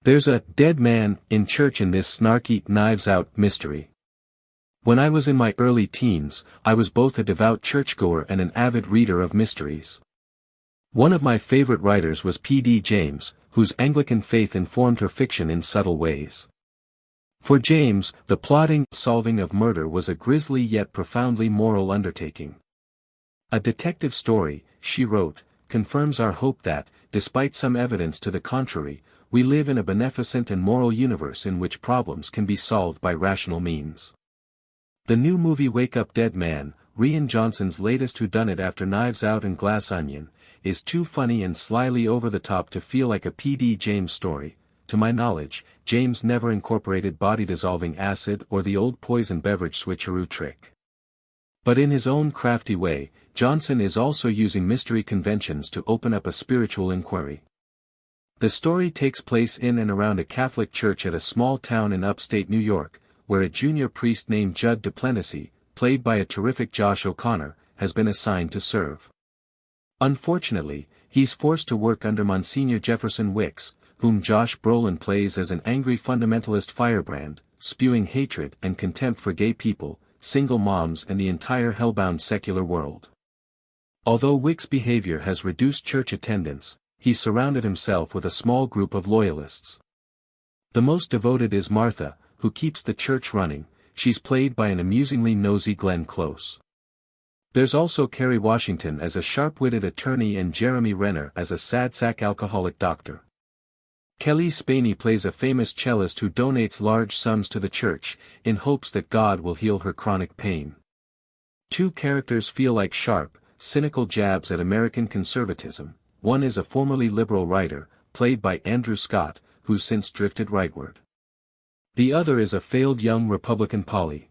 There's a dead man in church in this snarky Knives Out mystery. When I was in my early teens, I was both a devout churchgoer and an avid reader of mysteries. One of my favorite writers was P.D. James, whose Anglican faith informed her fiction in subtle ways. For James, the plotting, solving of murder was a grisly yet profoundly moral undertaking. A detective story, she wrote, confirms our hope that, despite some evidence to the contrary, we live in a beneficent and moral universe in which problems can be solved by rational means. The new movie Wake Up Dead Man, Rian Johnson's latest whodunit after Knives Out and Glass Onion, is too funny and slyly over the top to feel like a P.D. James story. To my knowledge, James never incorporated body-dissolving acid or the old poisoned-beverage switcheroo trick. But in his own crafty way, Johnson is also using mystery conventions to open up a spiritual inquiry. The story takes place in and around a Catholic church at a small town in upstate New York, where a junior priest named Judd Duplessis, played by a terrific Josh O'Connor, has been assigned to serve. Unfortunately, he's forced to work under Monsignor Jefferson Wicks, whom Josh Brolin plays as an angry fundamentalist firebrand, spewing hatred and contempt for gay people, single moms and the entire hellbound secular world. Although Wicks' behavior has reduced church attendance, he's surrounded himself with a small group of loyalists. The most devoted is Martha, who keeps the church running. She's played by an amusingly nosy Glenn Close. There's also Kerry Washington as a sharp-witted attorney and Jeremy Renner as a sad-sack alcoholic doctor. Kelly Spaney plays a famous cellist who donates large sums to the church, in hopes that God will heal her chronic pain. Two characters feel like sharp, cynical jabs at American conservatism. One is a formerly liberal writer, played by Andrew Scott, who's since drifted rightward. The other is a failed young Republican Polly.